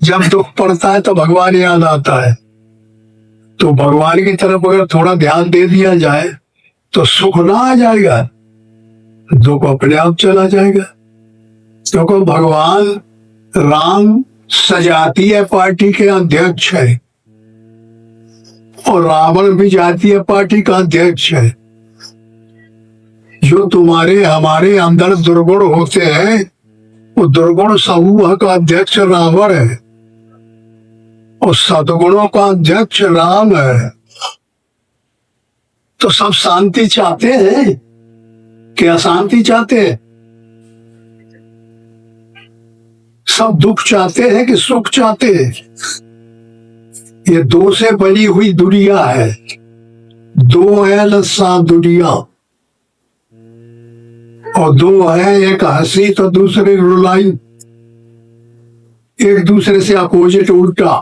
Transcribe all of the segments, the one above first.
जब दुख पड़ता है तो भगवान याद आता है, तो भगवान की तरफ अगर थोड़ा ध्यान दे दिया जाए तो सुख ना आ जाएगा, दुख अपने आप चला जाएगा। क्योंकि भगवान राम सजातीय पार्टी के अध्यक्ष है और रावण भी जातीय पार्टी का अध्यक्ष है। जो तुम्हारे हमारे अंदर दुर्गुण होते हैं वो दुर्गुण समूह का अध्यक्ष रावण है और सद्गुणों का अध्यक्ष राम है। तो सब शांति चाहते हैं कि अशांति चाहते हैं? सब दुख चाहते हैं कि सुख चाहते हैं? ये दो से बनी हुई दुनिया है, दो है लस्सा दुनिया, और दो है, एक हंसी तो दूसरे रुलाई, एक दूसरे से अपोजिट उल्टा।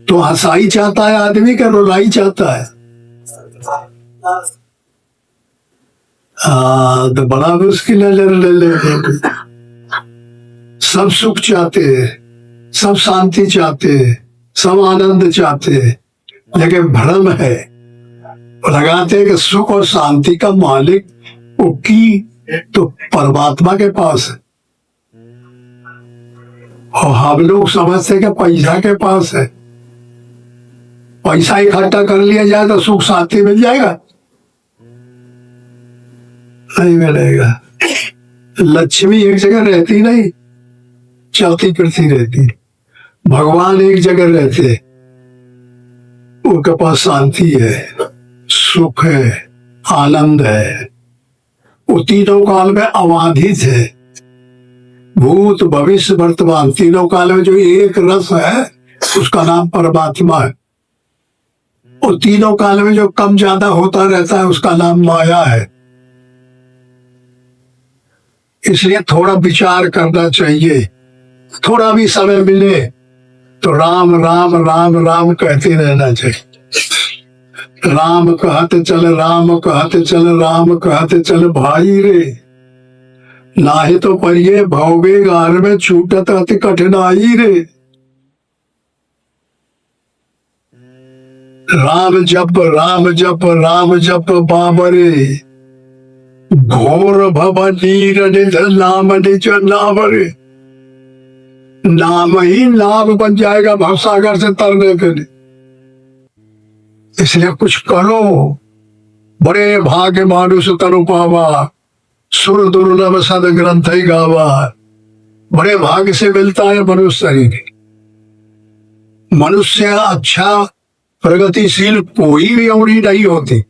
तो हंसाई चाहता है आदमी का रुलाई चाहता है? तो बड़ा मुश्किल है ले सब सुख चाहते हैं, सब शांति चाहते हैं, सब आनंद चाहते हैं, लेकिन भ्रम है, लगाते हैं कि सुख और शांति का मालिक वो की तो परमात्मा के पास है, और हम लोग समझते हैं कि पैसा के पास है। पैसा इकट्ठा कर लिया जाए तो सुख शांति मिल जाएगा? नहीं मिलेगा। लक्ष्मी एक जगह रहती नहीं, चलती फिरती रहती। भगवान एक जगह रहते, उनके पास शांति है, सुख है, आनंद है। वो तीनों काल में अबाधित है, भूत भविष्य वर्तमान तीनों काल में जो एक रस है उसका नाम परमात्मा है, और तीनों काल में जो कम ज्यादा होता रहता है उसका नाम माया है। इसलिए थोड़ा विचार करना चाहिए, थोड़ा भी समय मिले तो राम राम राम राम कहते रहना चाहिए। राम कहते चल, राम कहते चल, राम कहते चल भाई रे, नाहे तो परिये भौगे गार में छूटत अति कठिनाई रे। राम जप राम जप राम जप बाबरे, घोर भव नीर निध नाम निज नाम रे। नाम ही नाम बन जाएगा भवसागर से तरने के लिए। इसलिए कुछ करो, बड़े भाग्य मानुष तनु पावा, सुर दुर्लभ सद ग्रंथ ही गावा। बड़े भाग्य से मिलता है मनुष्य शरीर। मनुष्य अच्छा प्रगतिशील कोई भी अवरी नहीं होती।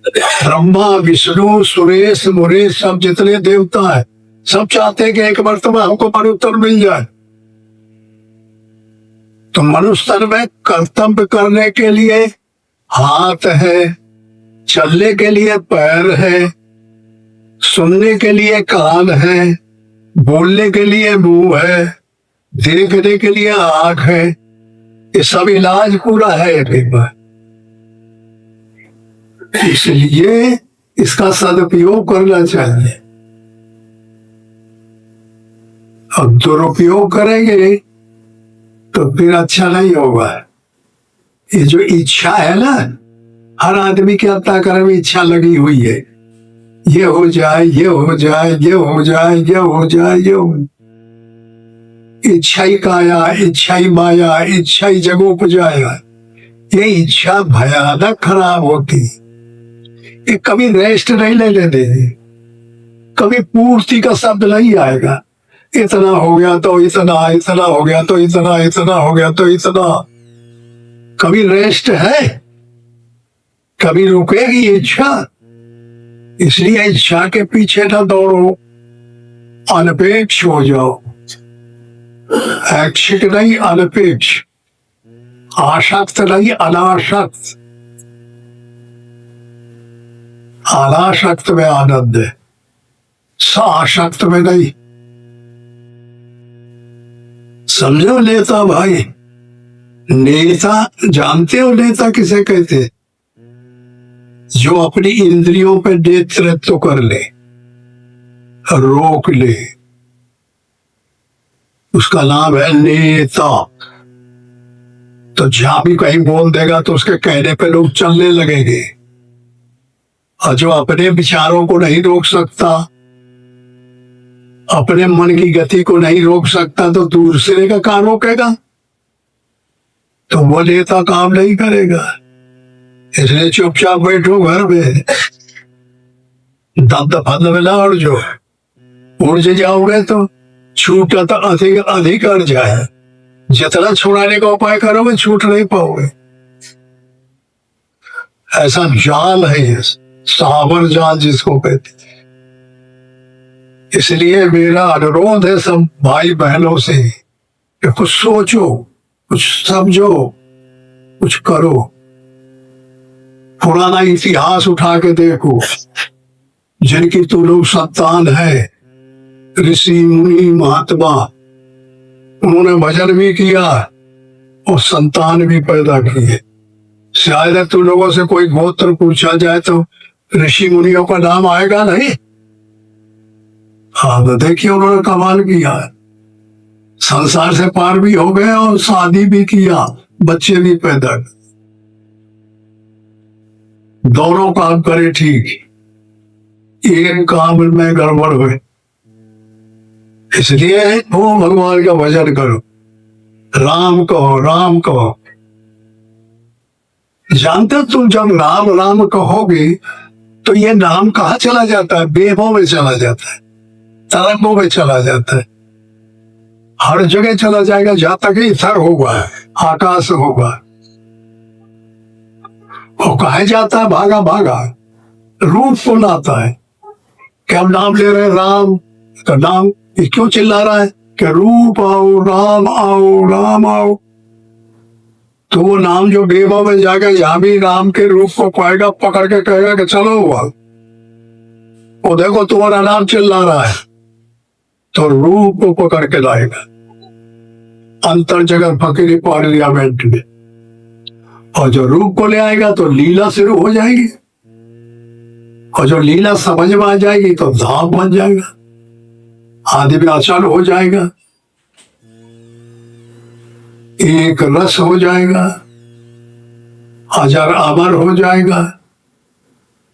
ब्रह्मा विष्णु सुरेश मुरेश सब जितने देवता है सब चाहते हैं कि एक मर्तबा हमको मनुष्य मिल जाए। तो मनुष्य में कर्तव्य करने के लिए हाथ है, चलने के लिए पैर है, सुनने के लिए कान है, बोलने के लिए मुंह है, देखने के लिए आंख है। ये सब इलाज पूरा है एक बार। इसलिए इसका सदुपयोग करना चाहिए, और दुरुपयोग करेंगे तो फिर अच्छा नहीं होगा। ये जो इच्छा है ना, हर आदमी के अंतःकरण में इच्छा लगी हुई है, ये हो जाए, ये हो जाए, ये हो जाए, ये हो जाए, ये हो। इच्छा ही काया, इच्छा ही माया, इच्छा ही जगोपजाया। ये इच्छा भयानक खराब होती, ये कभी रेस्ट नहीं लेने देगी, कभी पूर्ति का शब्द नहीं आएगा। इतना हो गया तो इतना, इतना हो गया तो इतना, इतना हो गया तो इतना। कभी रेस्ट है? कभी रुकेगी इच्छा? इसलिए इच्छा के पीछे ना दौड़ो, अनपेक्ष हो जाओ। ऐच्छिक नहीं, अनपेक्ष। आसक्त नहीं, अनासक्त। अनासक्त में आनंद है, सासक्त में नहीं। समझो नेता भाई, नेता जानते हो नेता किसे कहते? जो अपनी इंद्रियों पे नेतृत्व कर ले, रोक ले, उसका नाम है नेता। तो जहां भी कहीं बोल देगा तो उसके कहने पे लोग चलने लगेंगे। और जो अपने विचारों को नहीं रोक सकता, अपने मन की गति को नहीं रोक सकता, तो दूसरे का कहाँ रोकेगा? तो वो नेता काम नहीं करेगा। इसलिए चुपचाप बैठो घर में, दम दफा में ना उड़ जो। उड़ जाओगे तो छूटा तो अधिक अधिक अड़ जाए। जितना छुड़ाने का उपाय करोगे छूट नहीं पाओगे। ऐसा जाल है ये, सावर जाल जिसको कहते हैं। इसलिए मेरा अनुरोध है सब भाई बहनों से कि कुछ सोचो, कुछ समझो, कुछ करो। पुराना इतिहास उठा के देखो, जिनकी तो लोग संतान है, ऋषि मुनि महात्मा, उन्होंने भजन भी किया और संतान भी पैदा किए। शायद तुम लोगों से कोई गोत्र पूछा जाए तो ऋषि मुनियों का नाम आएगा नहीं। हाँ, तो देखिए उन्होंने कमाल किया, संसार से पार भी हो गए और शादी भी किया, बच्चे भी पैदा किए। दोनों काम करे ठीक, एक काम में गड़बड़ हुए। इसलिए वो भगवान का भजन करो, राम कहो, राम कहो। जानते तुम जब राम राम कहोगे तो ये नाम कहाँ चला जाता है? वेवों में चला जाता है, तरंगों में चला जाता है, हर जगह चला जाएगा जहां तक इथर होगा, आकाश होगा। वो कहा जाता है भागा भागा, रूप को लाता है कि हम नाम ले रहे हैं राम, तो नाम ये क्यों चिल्ला रहा है कि रूप आओ, राम आओ, राम आओ। तो वो नाम जो बेबा में जाएगा, यहां भी राम के रूप को पाएगा, पकड़ के कहेगा कि चलो हुआ, वो देखो तुम्हारा नाम चिल्ला रहा है, तो रूप को पकड़ के लाएगा। अंतर जगत फकीरी पार्लियामेंट में। और जो रूप को ले आएगा तो लीला शुरू हो जाएगी, और जो लीला समझ में आ जाएगी तो धाम बन जाएगा, आदि में अचल हो जाएगा, एक रस हो जाएगा, हजार अमर हो जाएगा,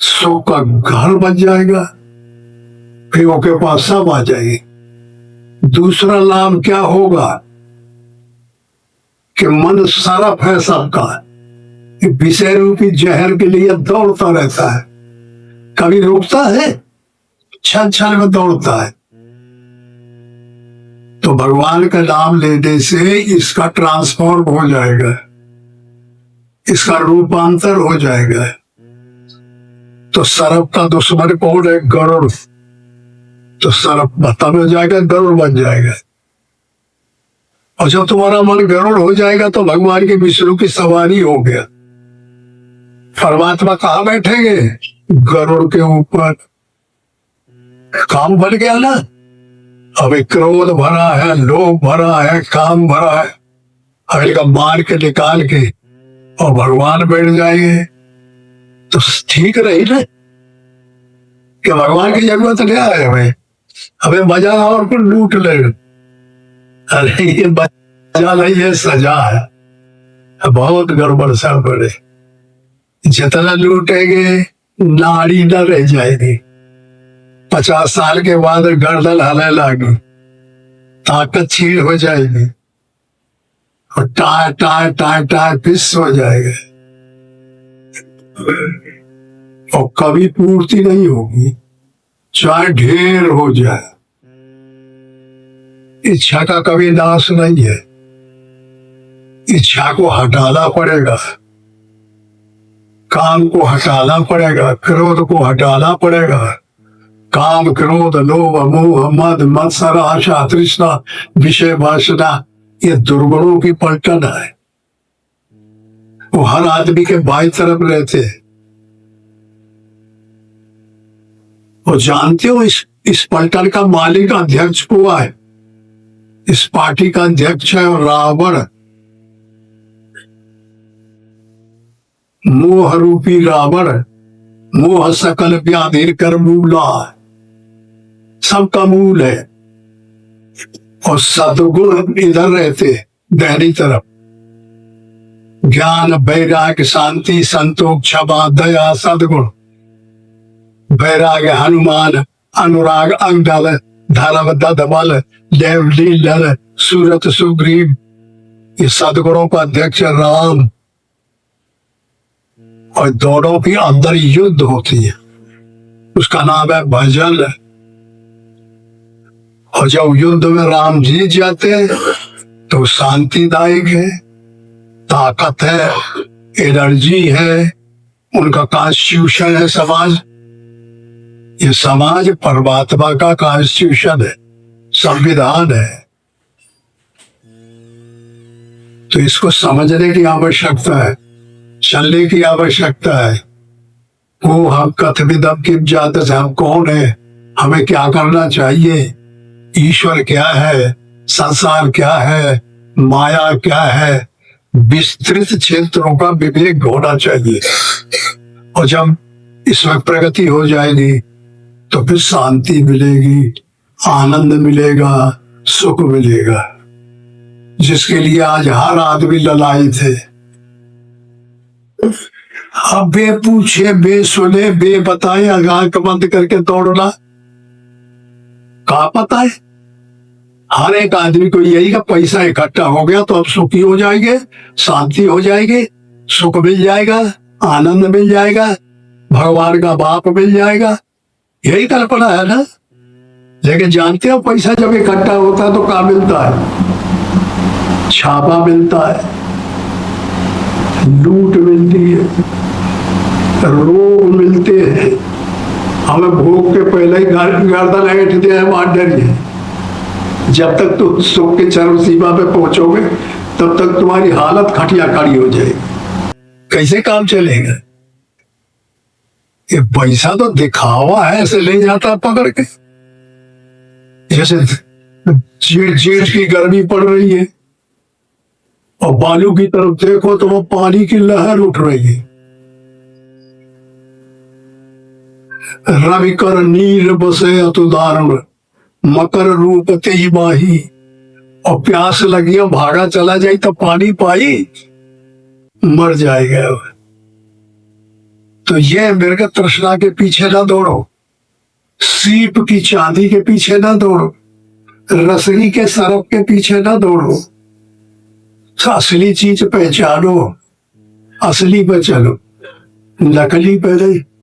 सुख का घर बन जाएगा। फिर वो के पास सब आ जाएगी। दूसरा नाम क्या होगा कि मन सरफ है सबका, विषय रूपी जहर के लिए दौड़ता रहता है, कभी रुकता है, क्षण क्षण में दौड़ता है। तो भगवान का नाम लेने से इसका ट्रांसफॉर्म हो जाएगा, इसका रूपांतर हो जाएगा। तो सरफ का दुश्मन कौन है? गरुड़। तो सरफ खत्म हो जाएगा, गरुड़ बन जाएगा। और जब तुम्हारा मन गरुड़ हो जाएगा तो भगवान के विष्णु की सवारी हो गया। परमात्मा कहाँ बैठेंगे? गरुड़ के ऊपर। काम बन गया ना। अभी क्रोध भरा है, लोभ भरा है, काम भरा है, अभी का मार के निकाल के और भगवान बैठ जाएंगे तो ठीक रही ना कि भगवान की जरूरत क्या है? हमें हमें मजा और कुछ लूट ले। अरे ये मजा नहीं है, सजा है। बहुत गड़बड़ सा बड़े, जितना लूटेंगे नाड़ी न रह जाएगी। 50 साल के बाद गर्दन हलने लगी, ताकत छीड़ हो जाएगी और टाय टाय टाय टाय पिस हो जाएगा और कभी पूर्ति नहीं होगी, चाहे ढेर हो जाए। इच्छा का कभी नाश नहीं है, इच्छा को हटाना पड़ेगा, काम को हटाना पड़ेगा, क्रोध को हटाना पड़ेगा। काम, क्रोध, लोभ, मोह, मद, मत्सर, आशा, तृष्णा, विषय वासना, ये दुर्गुणों की पलटन है। वो हर आदमी के बाईं तरफ रहते हैं। वो जानते हो इस पलटन का मालिक अध्यक्ष हुआ है, इस पार्टी का अध्यक्ष है रावण। मोह रूपी रावण, मोह सकल व्याधि कर मूला, सबका मूल है। और सदगुण इधर रहते दाहिनी तरफ। ज्ञान, वैराग्य, शांति, संतोष, क्षमा, दया, सदगुण। वैराग्य हनुमान, अनुराग अंगद, धर्म दधबल, देव लीलर, सूरत सुग्रीव। ये सदगुणों का अध्यक्ष राम। और दोनों के अंदर युद्ध होती है, उसका नाम है भजन। और जब युद्ध में राम जीत जाते हैं तो शांतिदायक है, ताकत है, एनर्जी है, उनका कॉन्स्टिट्यूशन है समाज। ये समाज परमात्मा का कॉन्स्टिट्यूशन है, संविधान है। तो इसको समझने की आवश्यकता है, चलने की आवश्यकता है। वो हम कथविदम किम जानते, हम कौन है, हमें क्या करना चाहिए, ईश्वर क्या है, संसार क्या है, माया क्या है, विस्तृत क्षेत्रों का विवेक होना चाहिए। और जब इसमें प्रगति हो जाएगी तो फिर शांति मिलेगी, आनंद मिलेगा, सुख मिलेगा, जिसके लिए आज हर आदमी ललायित है। अब बे पूछे, बे सुने, बे बताए, आंख बंद करके दौड़ना, कहा पता है। हर एक आदमी को यही का पैसा इकट्ठा हो गया तो अब सुखी हो जाएंगे, शांति हो जाएगी, सुख मिल जाएगा, आनंद मिल जाएगा, भगवान का बाप मिल जाएगा, यही कल्पना है ना। लेकिन जानते हो पैसा जब इकट्ठा होता है तो क्या मिलता है? छापा मिलता है, लूट मिलती है, रोग मिलते हैं, हमें भोग के पहले ही गर्दन ऐंठते हैं, वहां डरिए। जब तक तुम सुख के चरम सीमा पे पहुंचोगे तब तक तुम्हारी हालत खटिया खड़ी हो जाएगी। कैसे काम चलेगा? ये पैसा तो दिखावा है, ऐसे ले जाता पकड़ के। जैसे जेठ की गर्मी पड़ रही है और बालू की तरफ देखो तो वो पानी की लहर उठ रही है। रवि कर नीर बसे अतुदारण, मकर रूप तेई माही। और प्यास लगी और भागा चला जाए तो पानी पाई, मर जाएगा। तो ये मृग तृष्णा के पीछे ना दौड़ो, सीप की चांदी के पीछे ना दौड़ो, रसरी के सरफ के पीछे ना दौड़ो। असली चीज पहचानो, असली पे चलो, नकली पे नहीं।